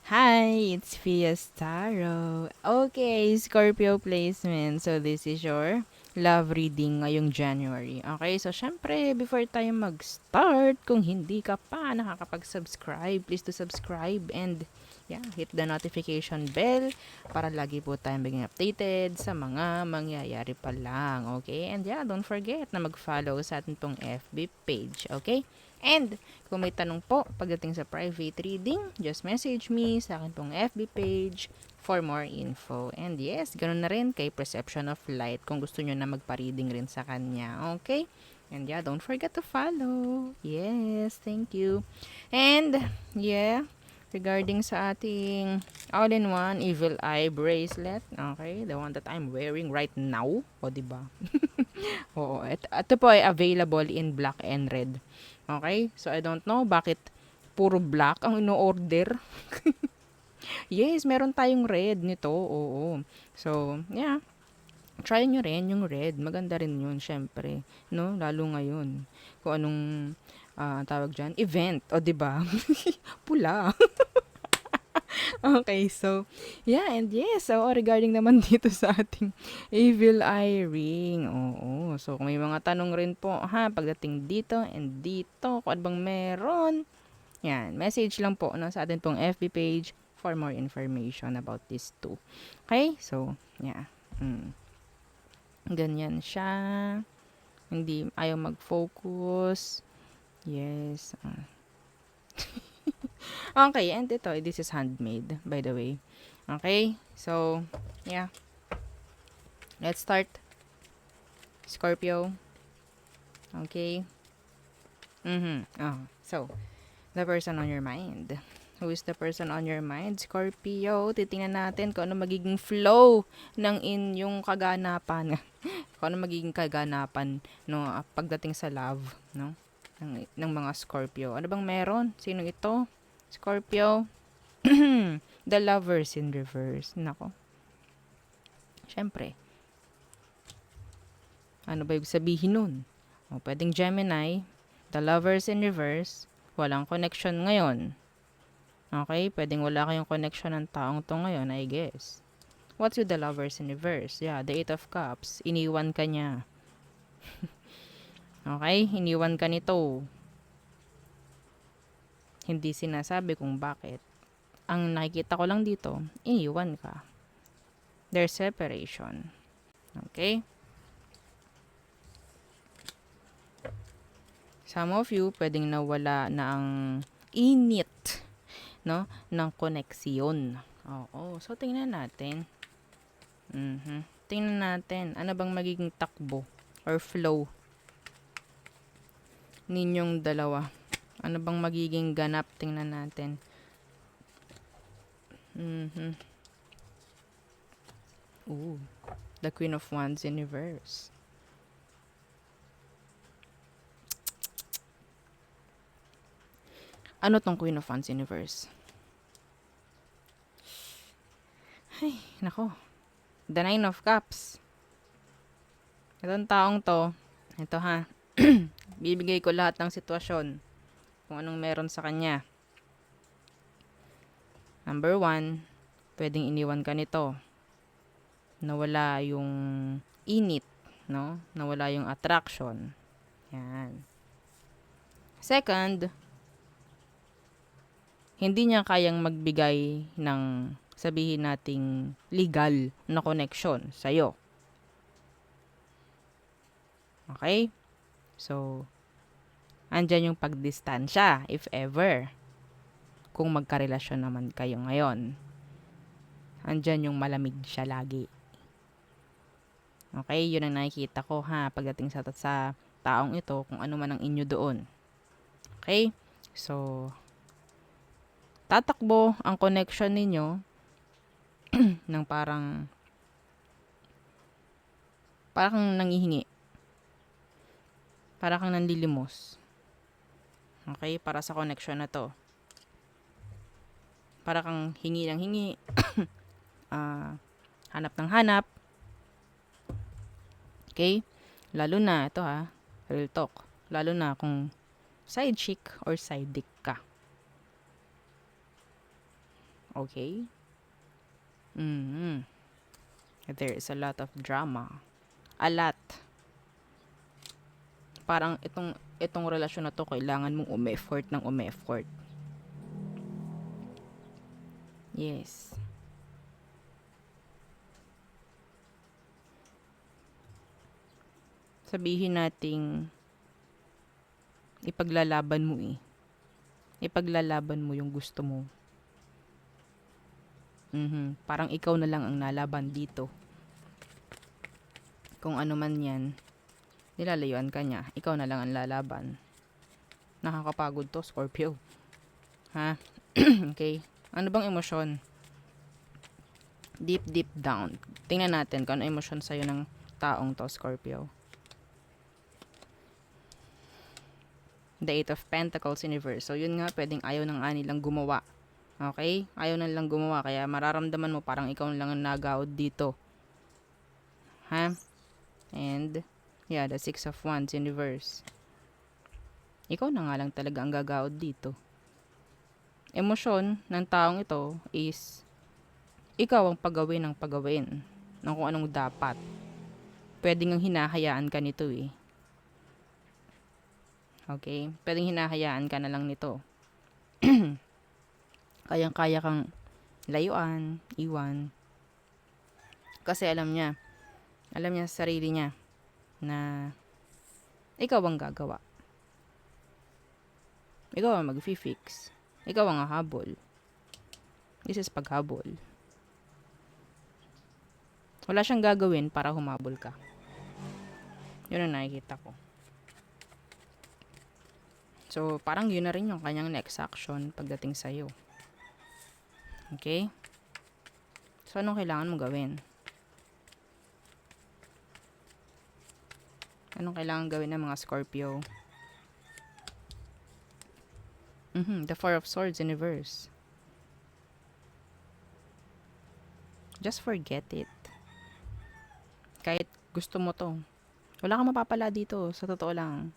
Hi, it's Fiestaro. Okay, Scorpio placement. So, this is your love reading ngayong January. Okay, so syempre, before tayo mag-start, kung hindi ka pa nakakapag-subscribe, please to subscribe and hit the notification bell para lagi po tayong maging updated sa mga mangyayari pa lang. Okay, and don't forget na mag-follow sa ating pong FB page. Okay? And kung may tanong po pagdating sa private reading, just message me sa akin pong FB page for more info. And yes, ganun na rin kay Perception of Light kung gusto nyo na magpa-reading rin sa kanya. Okay? And don't forget to follow. Yes, thank you. And regarding sa ating all-in-one Evil Eye bracelet, okay, the one that I'm wearing right now, o diba? Oo, ito po ay available in black and red. Okay? So, I don't know bakit puro black ang ino-order. Yes, meron tayong red nito. Oo. So, try nyo rin yung red. Maganda rin yun, syempre. No? Lalo ngayon. Kung anong tawag dyan, event. O, diba? Pula. Okay, so, and yes, so, regarding naman dito sa ating Evil Eye Ring, oo, so, kung may mga tanong rin po, pagdating dito and dito, kung ano bang meron, message lang po, no, sa atin pong FB page for more information about this too. Okay, so, ganyan siya, hindi ayaw mag-focus, yes, okay, and ito, this is handmade, by the way. Okay, so, let's start. Scorpio. Okay. So, the person on your mind. Who is the person on your mind? Scorpio. Titingnan natin kung ano magiging flow ng inyong kaganapan. Kung ano magiging kaganapan, no, pagdating sa love, no? Ng mga Scorpio. Ano bang meron? Sino ito? Scorpio. The lovers in reverse. Nako. Syempre. Ano ba ibig sabihin nun? O, pwedeng Gemini. The lovers in reverse. Walang connection ngayon. Okay? Pwedeng wala kayong connection ng taong to ngayon, I guess. What's with the lovers in reverse? Yeah, the Eight of Cups. Iniwan ka niya. Okay? Iniwan ka nito. Hindi sinasabi kung bakit. Ang nakikita ko lang dito, iniwan ka. There's separation. Okay? Some of you, pwedeng nawala na ang init, no, ng koneksyon. Oo. So, tingnan natin. Tingnan natin, ano bang magiging takbo or flow ninyong dalawa. Ano bang magiging ganap? Tingnan natin. Ooh, the Queen of Wands in reverse. Ano tong Queen of Wands in reverse? Ay, nako. The Nine of Cups. Itong taong to, ito bibigay ko lahat ng sitwasyon. Kung anong meron sa kanya. Number 1, pwedeng iniwan ka nito. Nawala yung init, no? Nawala yung attraction. Yan. Second, hindi niya kayang magbigay ng sabihin nating legal na connection sa'yo. Okay? So, andyan yung pagdistansya, if ever. Kung magkarelasyon naman kayo ngayon. Andyan yung malamig siya lagi. Okay? Yun ang nakikita ko pagdating sa taong ito, kung ano man ang inyo doon. Okay? So, tatakbo ang connection ninyo ng parang kang nangihingi. Para kang nanlilimos. Okay? Para sa connection na to. Para kang hingi ng hingi. Hanap ng hanap. Okay? Lalo na, ito real talk. Lalo na kung side chick or side dick ka. Okay? Mm-hmm. There is a lot of drama. A lot. Parang itong relasyon na to, kailangan mong umeffort ng umeffort. Yes. Sabihin nating ipaglalaban mo eh. Ipaglalaban mo yung gusto mo. Parang ikaw na lang ang nalaban dito. Kung ano man yan, nilalayuan ka niya. Ikaw na lang ang lalaban. Nakakapagod to, Scorpio. Ha? Okay? Ano bang emosyon? Deep down. Tingnan natin kung ano emosyon sa'yo ng taong to, Scorpio. The Eight of Pentacles Universe. So, yun nga, pwedeng ayaw ng nilang gumawa. Okay? Ayaw na lang gumawa. Kaya mararamdaman mo parang ikaw lang ang nagawad dito. Ha? And, yeah, the Six of Wands Universe. Ikaw na nga lang talaga ang gagawad dito. Emosyon ng taong ito is ikaw ang pagawin ng pagawin ng kung anong dapat. Pwedeng ang hinahayaan ka nito eh. Okay? Pwedeng hinahayaan ka na lang nito. Kayang-kaya kang layuan, iwan. Kasi alam niya sa sarili niya na ikaw ang gagawa. Ikaw ang mag-fix. Ikaw ang hahabol. This is paghabol. Wala siyang gagawin para humabol ka. Yun ang nakikita ko. So, parang yun na rin yung kanyang next action pagdating sa'yo. Okay? So, anong kailangan mo gawin? Anong kailangan gawin ng mga Scorpio? The Four of Swords Universe. Just forget it. Kahit gusto mo to. Wala kang mapapala dito. Sa totoo lang.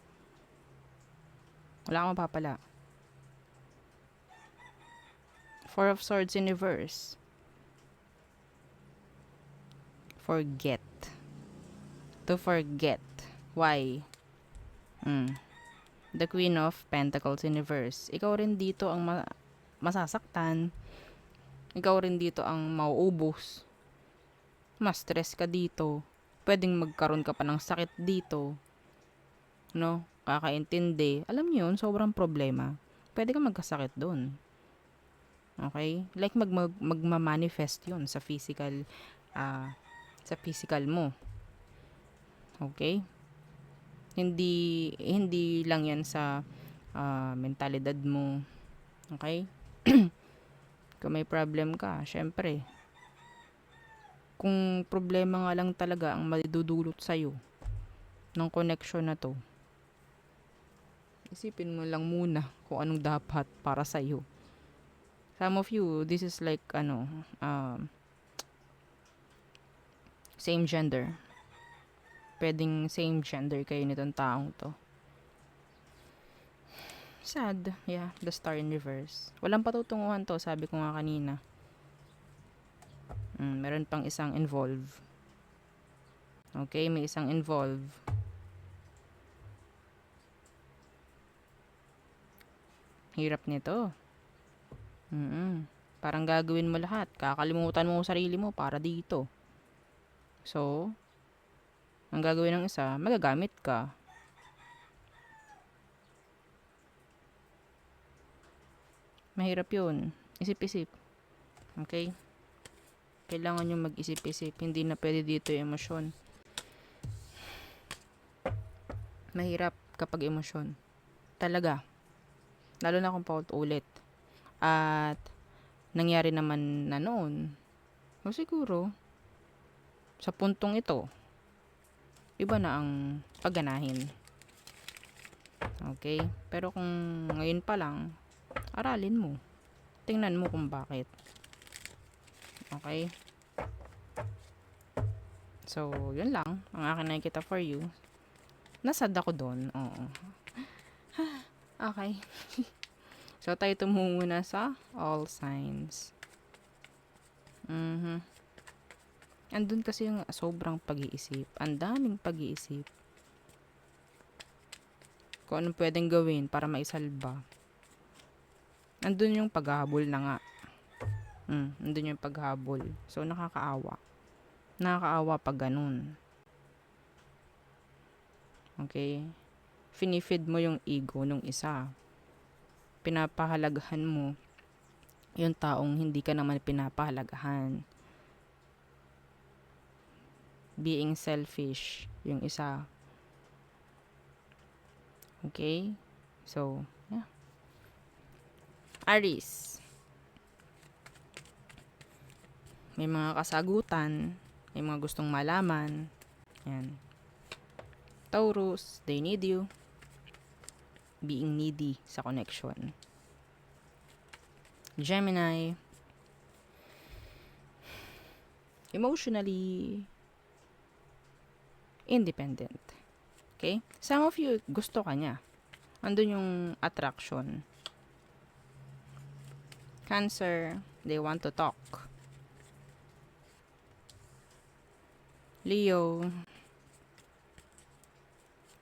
Wala kang mapapala. Four of Swords Universe. Forget. To forget. Why? The Queen of Pentacles Universe. Ikaw rin dito ang masasaktan. Ikaw rin dito ang mauubos. Ma-stress ka dito. Pwedeng magkaroon ka pa ng sakit dito. No? Kakaintindi. Alam niyo yun, sobrang problema. Pwede ka magkasakit doon. Okay? Like magma-manifest yun sa physical mo. Okay? Hindi lang yan sa mentalidad mo. Okay? Kung may problem ka, syempre, kung problema nga lang talaga ang madudulot sa'yo ng connection na to, isipin mo lang muna kung anong dapat para sa'yo. Some of you, this is like, same gender. Pwedeng same gender kayo nitong taong to. Sad. Yeah, the Star in reverse. Walang patutunguhan to, sabi ko nga kanina. Meron pang isang involve. Okay, may isang involve. Hirap nito. Parang gagawin mo lahat. Kakalimutan mo sarili mo para dito. So, ang gagawin ng isa, magagamit ka. Mahirap yun. Isip-isip. Okay? Kailangan nyo mag-isip-isip. Hindi na pwede dito yung emosyon. Mahirap kapag emosyon. Talaga. Lalo na kung paulit-ulit. At, nangyari naman na noon. O siguro, sa puntong ito, iba na ang pagganahin. Okay? Pero kung ngayon pa lang, aralin mo. Tingnan mo kung bakit. Okay? So, yun lang. Ang akin nakikita for you. Nasad ako doon. Oo. Okay. So, tayo tumungo na sa all signs. Mhm. Andun kasi yung sobrang pag-iisip. Ang daming pag-iisip. Kung anong pwedeng gawin para maisalba. Andun yung paghahabol na nga. Andun yung paghabol. So, nakakaawa. Nakakaawa pag ganun. Okay? Finifeed mo yung ego nung isa. Pinapahalagahan mo yung taong hindi ka naman pinapahalagahan. Being selfish yung isa. Okay? So, yeah. Aries. May mga kasagutan. May mga gustong malaman. Yan. Taurus, they need you. Being needy sa connection. Gemini, emotionally independent. Okay? Some of you, gusto ka niya. Andun yung attraction. Cancer, they want to talk. Leo,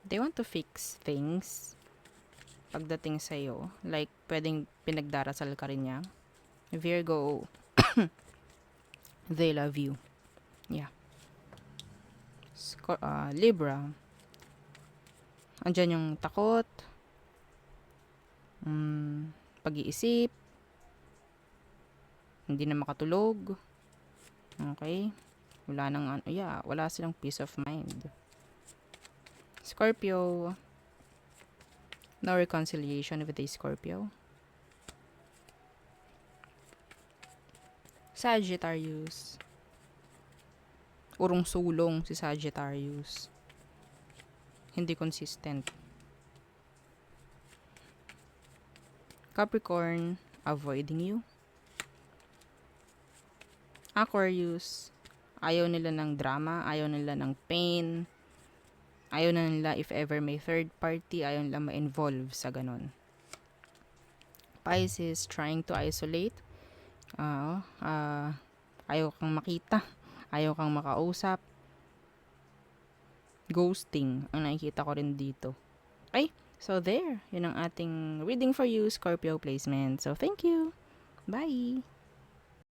they want to fix things pagdating sa'yo. Like, pwedeng pinagdarasal ka rin niya. Virgo, they love you. Yeah. Libra, andyan yung takot, pag-iisip, hindi na makatulog. Okay? Wala silang peace of mind. Scorpio, no reconciliation with a Scorpio. Sagittarius, urong-sulong si Sagittarius. Hindi consistent. Capricorn, avoiding you. Aquarius, ayaw nila ng drama, ayaw nila ng pain, ayaw na nila if ever may third party, ayaw nila ma-involve sa ganon. Pisces, trying to isolate. Ayaw kang makita, ayaw kang makausap. Ghosting, ang nakikita ko rin dito. Okay, so there, yun ang ating reading for you, Scorpio placement. So thank you. Bye!